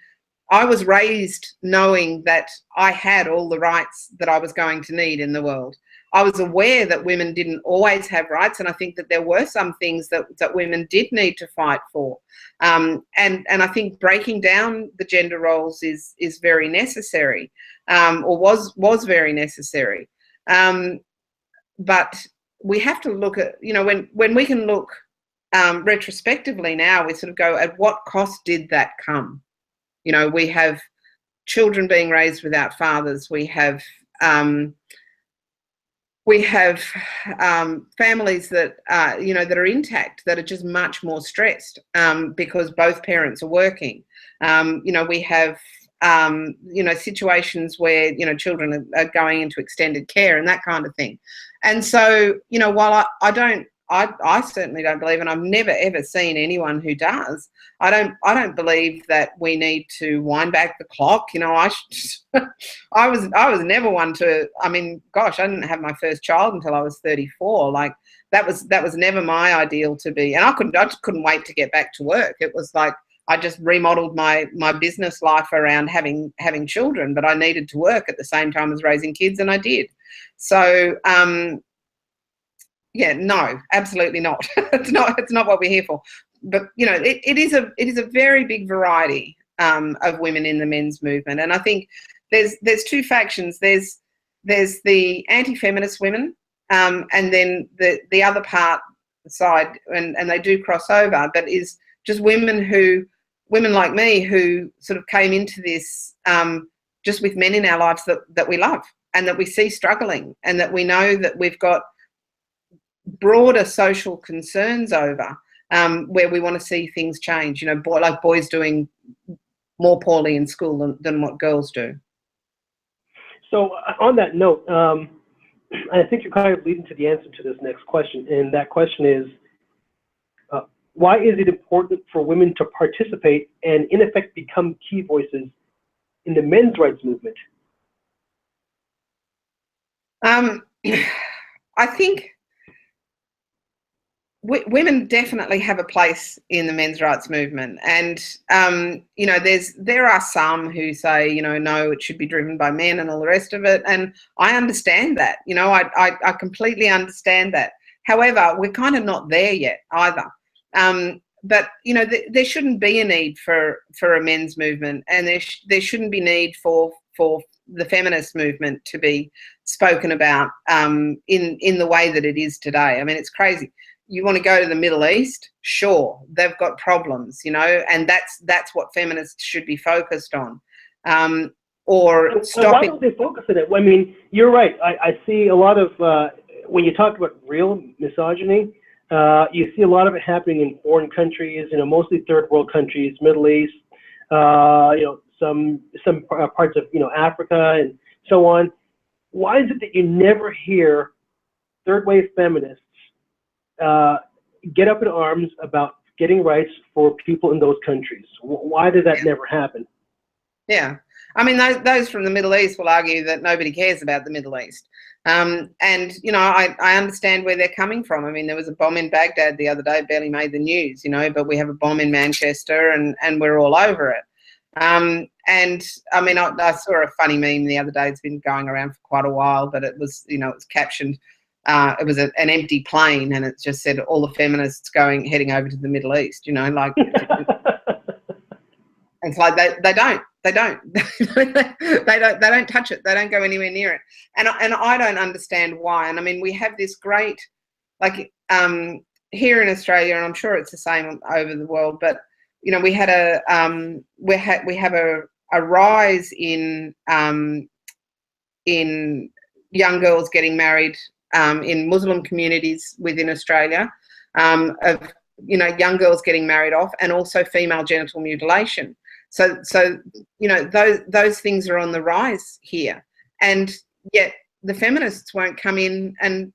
I was raised knowing that I had all the rights that I was going to need in the world. I was aware that women didn't always have rights, and I think that there were some things that women did need to fight for. And I think breaking down the gender roles is very necessary, or was very necessary. But we have to look at, you know, when we can look retrospectively now, we sort of go, at what cost did that come? You know, we have children being raised without fathers. We have families that you know, that are intact, that are just much more stressed because both parents are working. You know, we have you know, situations where, you know, children are going into extended care and that kind of thing. And so, you know, while I certainly don't believe, and I've never ever seen anyone who does, I don't believe that we need to wind back the clock. You know, I was never one to, I mean, gosh, I didn't have my first child until I was 34. Like that was never my ideal to be. And I just couldn't wait to get back to work. It was like I just remodeled my business life around having children, but I needed to work at the same time as raising kids, and I did. So yeah, no, absolutely not. It's not what we're here for. But you know, it is a very big variety of women in the men's movement, and I think there's two factions. There's the anti-feminist women, and then the other side, and they do cross over, but is just women like me who sort of came into this just with men in our lives that we love and that we see struggling, and that we know that we've got broader social concerns over, where we want to see things change. You know, like boys doing more poorly in school than what girls do. So on that note, I think you're kind of leading to the answer to this next question, and that question is, why is it important for women to participate and, in effect, become key voices in the men's rights movement? I think women definitely have a place in the men's rights movement, and you know, there are some who say, you know, no, it should be driven by men and all the rest of it, and I understand that. You know, I completely understand that. However, we're kind of not there yet either. But you know, there shouldn't be a need for a men's movement, and there shouldn't be need for the feminist movement to be spoken about in the way that it is today. I mean, it's crazy. You want to go to the Middle East? Sure, they've got problems, you know, and that's what feminists should be focused on. Or stopping. Why don't they focus on it? I mean, you're right. I see a lot of when you talk about real misogyny, you see a lot of it happening in foreign countries. You know, mostly third world countries, Middle East. You know, some parts of, you know, Africa and so on. Why is it that you never hear third wave feminists get up in arms about getting rights for people in those countries? Why does that never happen? Yeah, I mean, those from the Middle East will argue that nobody cares about the Middle East. And, you know, I understand where they're coming from. I mean, there was a bomb in Baghdad the other day, barely made the news, you know, but we have a bomb in Manchester and we're all over it. And I mean, I saw a funny meme the other day. It's been going around for quite a while, but it was, you know, it was captioned, it was an empty plane, and it just said all the feminists heading over to the Middle East, you know, like it's like they don't touch it. They don't go anywhere near it. And I don't understand why. And I mean, we have this great, like, here in Australia, and I'm sure it's the same over the world, but we had we have a rise in young girls getting married in Muslim communities within Australia, of young girls getting married off, and also female genital mutilation. So those things are on the rise here, and yet the feminists won't come in and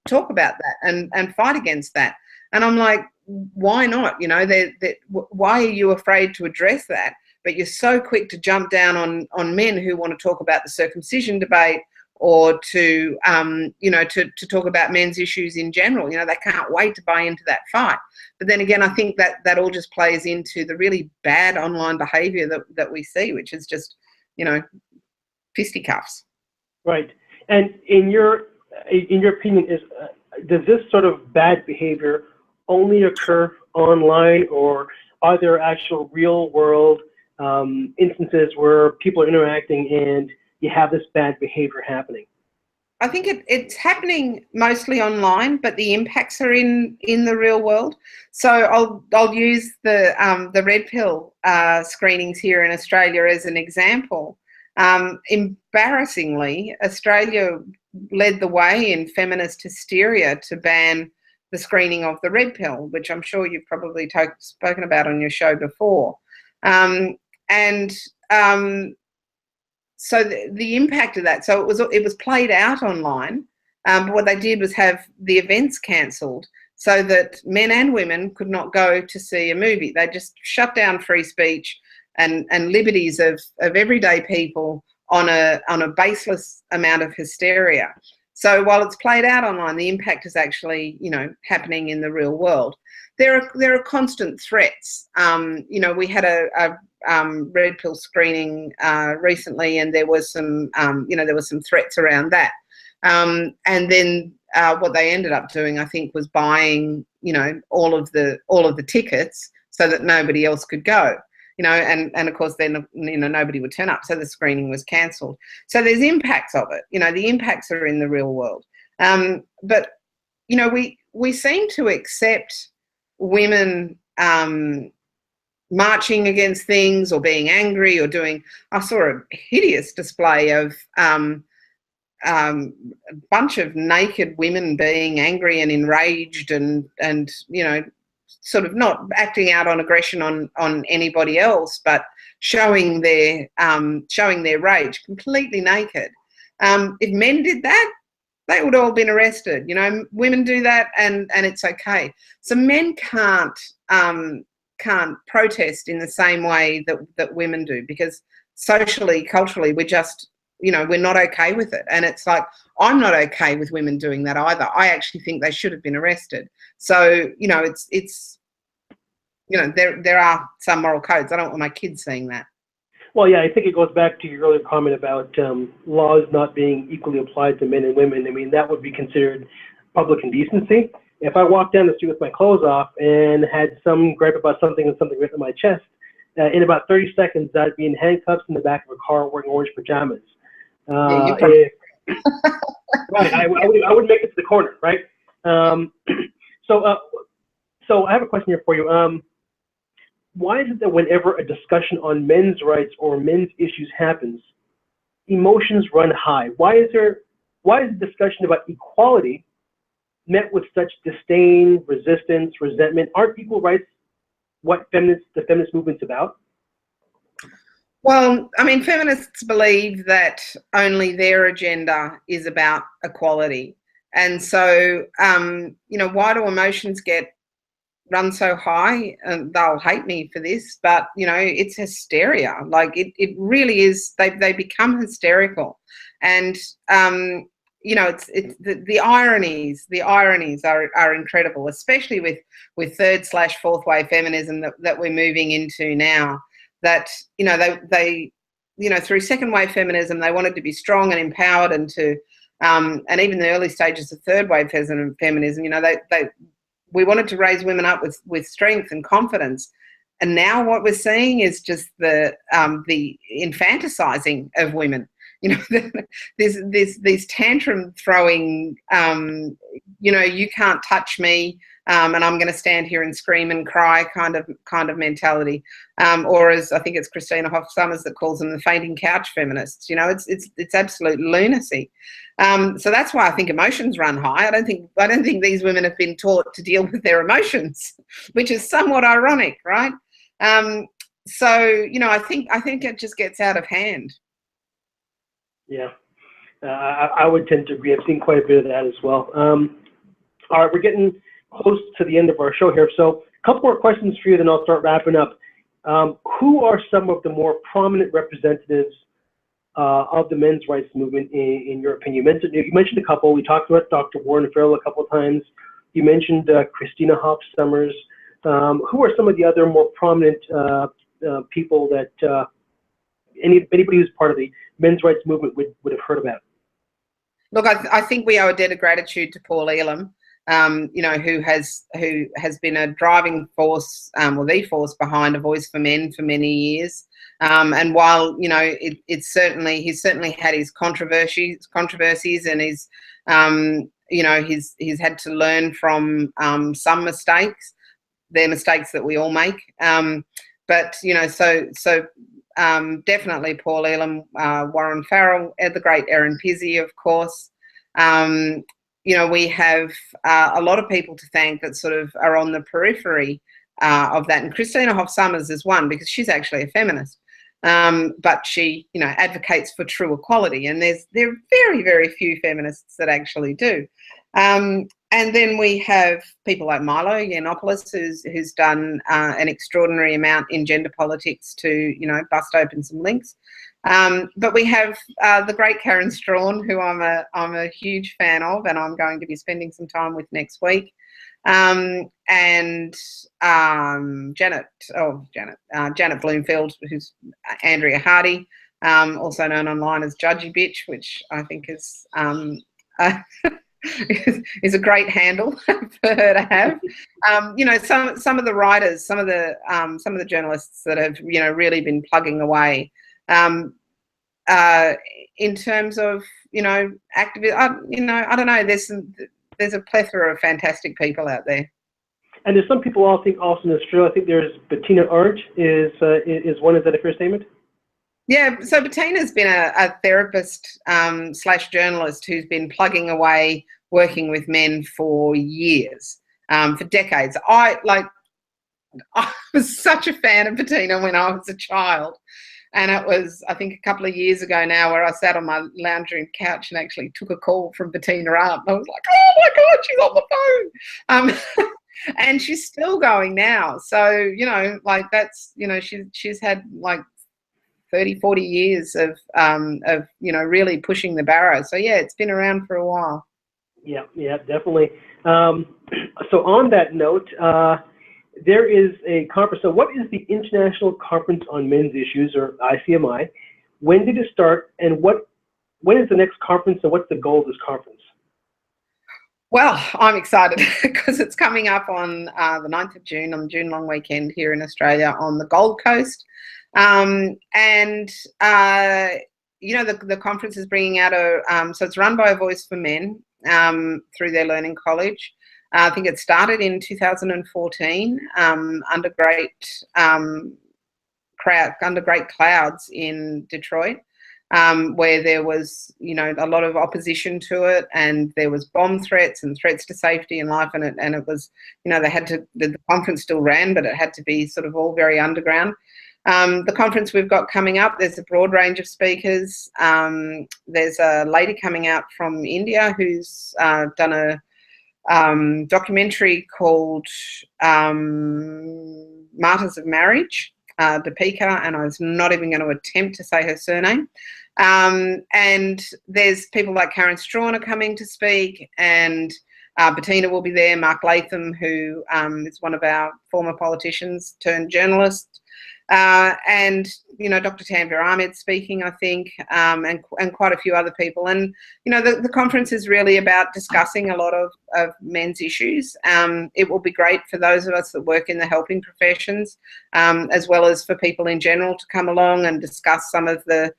talk about that and fight against that. And I'm like, why not? Why are you afraid to address that? But you're so quick to jump down on men who want to talk about the circumcision debate, or to talk about men's issues in general. They can't wait to buy into that fight. But then again, I think that all just plays into the really bad online behaviour that we see, which is just, fisticuffs. Right. And in your opinion, does this sort of bad behavior only occur online, or are there actual real world instances where people are interacting and you have this bad behavior happening? I think it's happening mostly online, but the impacts are in the real world. So I'll use the red pill screenings here in Australia as an example. Embarrassingly, Australia led the way in feminist hysteria to ban the screening of the red pill, which I'm sure you've probably spoken about on your show before. So the impact of that, so it was played out online, but what they did was have the events cancelled so that men and women could not go to see a movie. They just shut down free speech and liberties of everyday people on a baseless amount of hysteria. So while it's played out online, the impact is actually, happening in the real world. There are constant threats. We had a red pill screening recently, and there was some threats around that. And then what they ended up doing, I think, was buying, all of the tickets so that nobody else could go. And of course then, nobody would turn up, so the screening was cancelled. So there's impacts of it. The impacts are in the real world. But we seem to accept women marching against things, or being angry, or doing. I saw a hideous display of a bunch of naked women being angry and enraged, and sort of not acting out on aggression on anybody else, but showing their rage completely naked. If men did that, they would all have been arrested. Women do that, and it's okay. So men can't protest in the same way that women do, because socially, culturally, we're just, we're not okay with it. And it's like, I'm not okay with women doing that either. I actually think they should have been arrested. So, it's there are some moral codes. I don't want my kids seeing that. Well, yeah, I think it goes back to your earlier comment about laws not being equally applied to men and women. I mean, that would be considered public indecency. If I walked down the street with my clothes off and had some gripe about something and something written on my chest, in about 30 seconds, I'd be in handcuffs in the back of a car wearing orange pajamas. Right, I would make it to the corner, right? So I have a question here for you. Why is it that whenever a discussion on men's rights or men's issues happens, emotions run high? Why is the discussion about equality met with such disdain, resistance, resentment? Aren't equal rights what the feminist movement's about? Well, I mean, feminists believe that only their agenda is about equality. And so, why do emotions get run so high? And they'll hate me for this, but, it's hysteria. Like, it really is. They become hysterical. And, it's the ironies are incredible, especially with third/fourth wave feminism that we're moving into now. That they through second wave feminism, they wanted to be strong and empowered, and and even the early stages of third wave feminism, we wanted to raise women up with strength and confidence. And now what we're seeing is just the infanticizing of women. These tantrum throwing, you can't touch me, and I'm going to stand here and scream and cry kind of mentality, or as I think it's Christina Hoff Sommers that calls them, the fainting couch feminists. You know, it's absolute lunacy. So that's why I think emotions run high. I don't think these women have been taught to deal with their emotions, which is somewhat ironic, right? So you know, I think it just gets out of hand. Yeah, I would tend to agree. I've seen quite a bit of that as well. All right, we're getting close to the end of our show here, so a couple more questions for you, then I'll start wrapping up. Who are some of the more prominent representatives of the men's rights movement in your opinion? You mentioned a couple. We talked about Dr. Warren Farrell a couple of times. You mentioned Christina Hoff Sommers. Who are some of the other more prominent people that anybody who's part of the men's rights movement would have heard about? Look, I think we owe a debt of gratitude to Paul Elam, you know, who has been a driving force, or the force behind A Voice for Men for many years. And while, you know, he's certainly had his controversies, and his, you know, he's had to learn from some mistakes. They're mistakes that we all make. But you know, so definitely Paul Elam, Warren Farrell, the great Erin Pizzey, of course. You know, we have a lot of people to thank that sort of are on the periphery of that. And Christina Hoff Sommers is one, because she's actually a feminist. But she, you know, advocates for true equality. And there are very, very few feminists that actually do. And then we have people like Milo Yiannopoulos, who's done an extraordinary amount in gender politics to, you know, bust open some links. But we have the great Karen Strawn, who I'm a huge fan of, and I'm going to be spending some time with next week. And Janet Bloomfield, who's Andrea Hardy, also known online as Judgy Bitch, which I think is is a great handle for her to have. You know, some of the writers, some of the journalists that have, you know, really been plugging away. In terms of, you know, activism, you know, I don't know. There's a plethora of fantastic people out there. And there's some people I think also in Australia. I think there's Bettina Arndt is one. Is that a fair statement? Yeah, so Bettina's been a therapist / journalist who's been plugging away, working with men for years, for decades. I was such a fan of Bettina when I was a child. And it was, I think, a couple of years ago now, where I sat on my lounge room couch and actually took a call from Bettina Arndt. I was like, oh my God, she's on the phone. And she's still going now. So, you know, like that's, you know, she's had like 30, 40 years of, you know, really pushing the barrow. So, yeah, it's been around for a while. Yeah, definitely. So on that note, there is a conference. So what is the International Conference on Men's Issues, or ICMI? When did it start, and when is the next conference, and what's the goal of this conference? Well, I'm excited because it's coming up on the 9th of June, on the June long weekend here in Australia on the Gold Coast. And, you know, the conference is bringing out so it's run by A Voice for Men through their learning college. I think it started in 2014 under great clouds in Detroit, where there was, you know, a lot of opposition to it, and there was bomb threats and threats to safety and life, and it was, you know, the conference still ran, but it had to be sort of all very underground. The conference we've got coming up, there's a broad range of speakers. There's a lady coming out from India who's done a documentary called Martyrs of Marriage, Deepika, and I was not even going to attempt to say her surname. And there's people like Karen Strawn are coming to speak, and Bettina will be there, Mark Latham, who is one of our former politicians turned journalist, and, you know, Dr. Tanvir Ahmed speaking, I think, and quite a few other people. And, you know, the conference is really about discussing a lot of men's issues. It will be great for those of us that work in the helping professions, as well as for people in general to come along and discuss some of the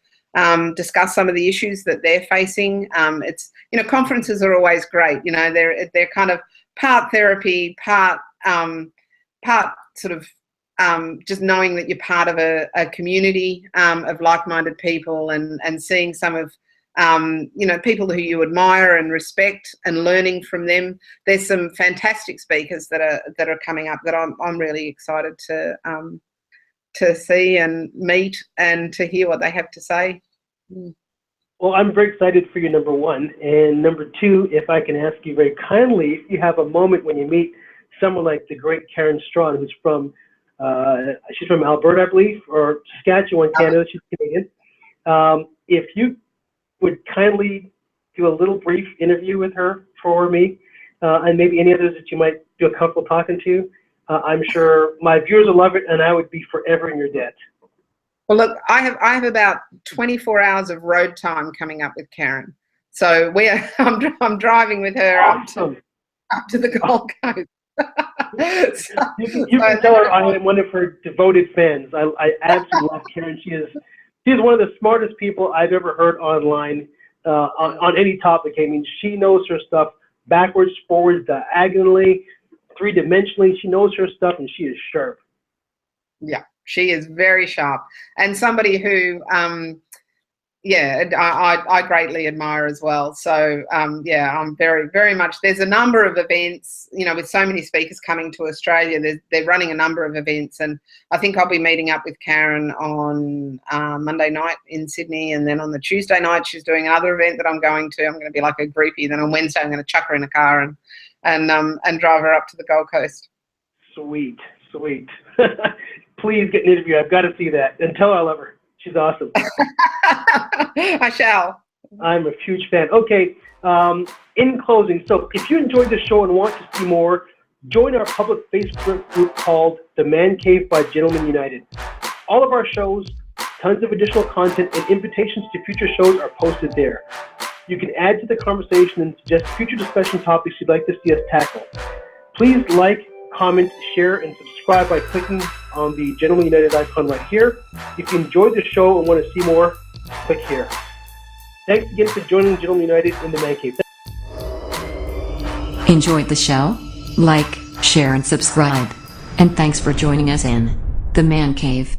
issues that they're facing. It's, you know, conferences are always great. You know, they're kind of part therapy, part sort of just knowing that you're part of a community of like-minded people, and seeing some of people who you admire and respect and learning from them. There's some fantastic speakers that are coming up that I'm really excited to see and meet and to hear what they have to say. Well, I'm very excited for you, number one. And number two, if I can ask you very kindly, if you have a moment when you meet someone like the great Karen Strawn, who's from, she's from Alberta, I believe, or Saskatchewan, Canada, she's Canadian. If you would kindly do a little brief interview with her for me, and maybe any others that you might feel comfortable talking to, I'm sure my viewers will love it, and I would be forever in your debt. Well, look, I have about 24 hours of road time coming up with Karen, so I'm driving with her up to the Gold Coast. You can tell her I am one of her devoted fans. I absolutely love Karen. She's one of the smartest people I've ever heard online on any topic. I mean, she knows her stuff backwards, forwards, diagonally, three-dimensionally. She knows her stuff, and she is sharp. Yeah, she is very sharp, and somebody who I greatly admire as well. So I'm very, very much, there's a number of events, with so many speakers coming to Australia, they're running a number of events, and I think I'll be meeting up with Karen on Monday night in Sydney, and then on the Tuesday night she's doing another event that I'm going to. I'm going to be like a groupie. Then on Wednesday I'm going to chuck her in a car and drive her up to the Gold Coast. Sweet. Please get an interview. I've got to see that, and tell her I love her. She's awesome. I shall. I'm a huge fan. Okay, in closing, so if you enjoyed the show and want to see more, join our public Facebook group called The Man Cave by Gentlemen United. All of our shows, tons of additional content, and invitations to future shows are posted there. You can add to the conversation and suggest future discussion topics you'd like to see us tackle. Please like, comment, share, and subscribe by clicking on the Gentlemen United icon right here. If you enjoyed the show and want to see more, click here. Thanks again for joining Gentlemen United in the Man Cave. Enjoyed the show? Like, share, and subscribe. And thanks for joining us in the Man Cave.